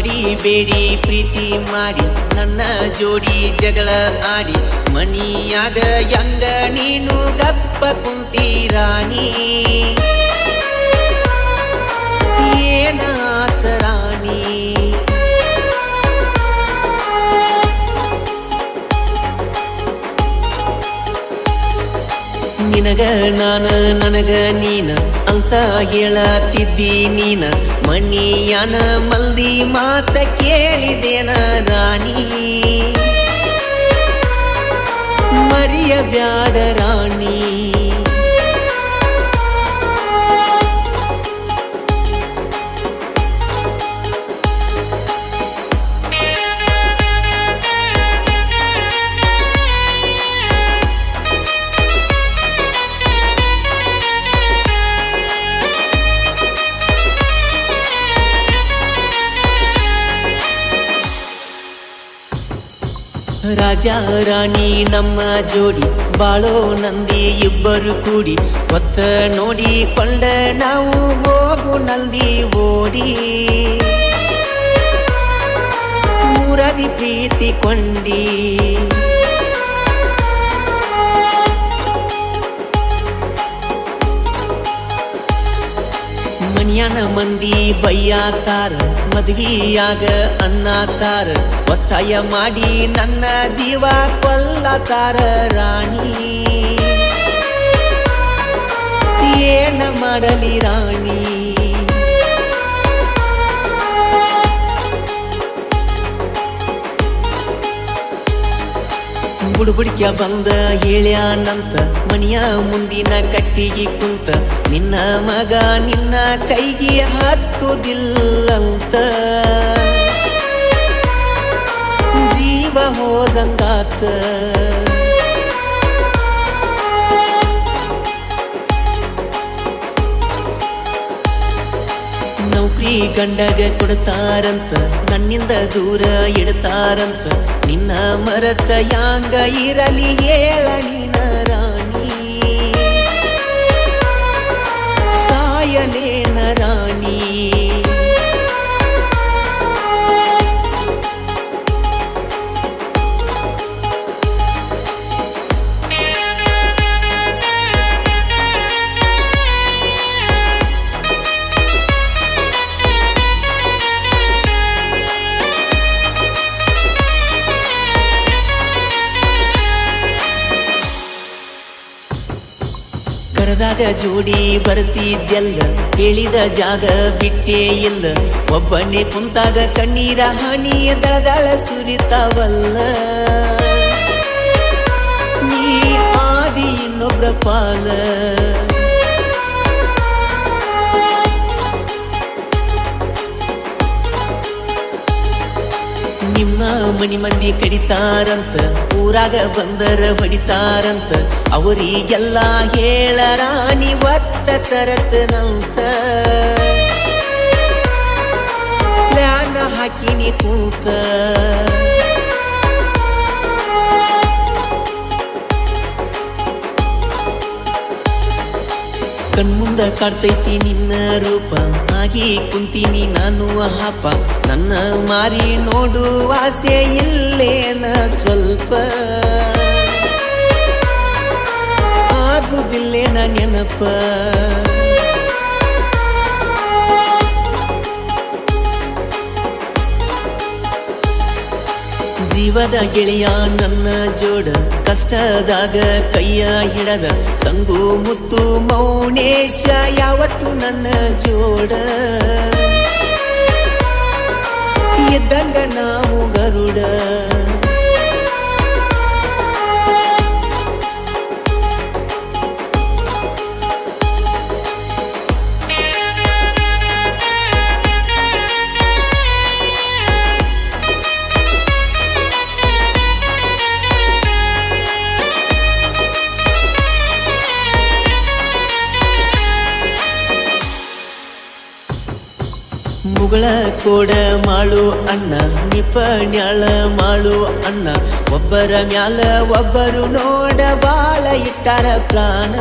ಬೇಡಿ ಪ್ರೀತಿ ಮಾಡಿ ನನ್ನ ಜೋಡಿ ಜಗಳ ಆಡಿ ಮನಿಯಾಗ ಯಂಗ ನೀನು ಗಪ್ಪ ಕುಂತಿ ರಾಣಿ ಏನಾತ ರಾಣಿ ನಿನಗ ನಾನ ನನಗ ನೀನ ಅಂತ ಹೇಳತಿದ್ದಿ ನೀನ ಮನಿಯಾನ ಮಲ್ದಿ ಮಾತ ಕೇಳಿದೇನ ರಾಣಿ ಮರಿಯ ಬ್ಯಾಡ ರಾಣಿ ರಾಜ ರಾಣಿ ನಮ್ಮ ಜೋಡಿ ಬಾಳೋ ನಂದಿ ಇಬ್ಬರು ಕೂಡಿ ಹೊತ್ತ ನೋಡಿ ಕೊಂಡ ನಾವು ಹೋಗು ನಂದಿ ಓಡಿ ಮೂರದಿ ಪ್ರೀತಿ ಕೊಂಡಿ ಮನ್ಯಾನ ಮಂದಿ ಬೈಯಾತಾರ ಮದ್ವಿಯಾಗ ಅನ್ನತಾರ ಒತ್ತಾಯ ಮಾಡಿ ನನ್ನ ಜೀವ ಕೊಲ್ಲತಾರ ರಾಣಿ ಏನ ಮಾಡಲಿ ರಾಣಿ ಬುಡುಬುಡಿಕ ಬಂದ ಹೇಳ್ಯಾನಂತ ಮನಿಯ ಮುಂದಿನ ಕಟ್ಟಿಗೆ ಕುಂತ ನಿನ್ನ ಮಗ ನಿನ್ನ ಕೈಗೆ ಹತ್ತುದಿಲ್ಲಂತ ಜೀವ ಹೋದಂಗಾತ ನೌಕರಿ ಗಂಡಗ ಕೊಡ್ತಾರಂತ ನನ್ನಿಂದ ದೂರ ಇಡ್ತಾರಂತ ನಿನ್ನ ಮರತ ಯಾಂಗ ಇರಲಿ ಹೇಳ ನೀನ ರಾಣಿ ಸಾಯಲೇನ ರಾಣಿ ಕರದಾಗ ಜೋಡಿ ಬರ್ತಿದ್ದೆಲ್ಲ ಹೇಳಿದ ಜಾಗ ಬಿಟ್ಟೇ ಇಲ್ಲ ಒಬ್ಬನೇ ಕುಂತಾಗ ಕಣ್ಣೀರ ಹನಿಯ ದಳದಳ ಸುರಿತಾವಲ್ಲ ನೀ ಆದಿ ಇನ್ನೊಬ್ರ ಪಾಲ ನಿಮ್ಮ ಮನಿ ಮಂದಿ ಕಡಿತಾರಂತ ಊರಾಗ ಬಂದರ ಹೊಡಿತಾರಂತ ಅವರಿಗೆಲ್ಲ ಹೇಳ ರಾಣಿ ಒತ್ತ ತರತನಂತ ಪ್ಲಾನ್ ಹಾಕಿನಿ ಕೂತ ಕಣ್ಮುಂದ ಕಾಡ್ತೈತಿ ನಿನ್ನ ರೂಪ ಆಗಿ ಕುಂತೀನಿ ನಾನು ಹಾಪ ನನ್ನ ಮಾರಿ ನೋಡು ಆಸೆ ಇಲ್ಲೇನ ಸ್ವಲ್ಪ ಆಗುದಿಲ್ಲೇನ ನೆನಪ ಜೀವದ ಗೆಳೆಯ ನನ್ನ ಜೋಡ ಕಷ್ಟದಾಗ ಕೈಯ ಹಿಡದ ಸಂಗು ಮುತ್ತು ಮೌನೇಶ ಯಾವತ್ತು ನನ್ನ ಜೋಡ ಇದ್ದಂಗ ನಾವು ಗರುಡ ಮುಗಳ ಕೋಡ ಮಾಡು ಅಣ್ಣ ನಿಪಣ್ಯಾಳ ಮಾಡು ಅಣ್ಣ ಒಬ್ಬರ ಮ್ಯಾಲ ಒಬ್ಬರು ನೋಡ ಬಾಳ ಇಟ್ಟಾರ ಪ್ರಾಣ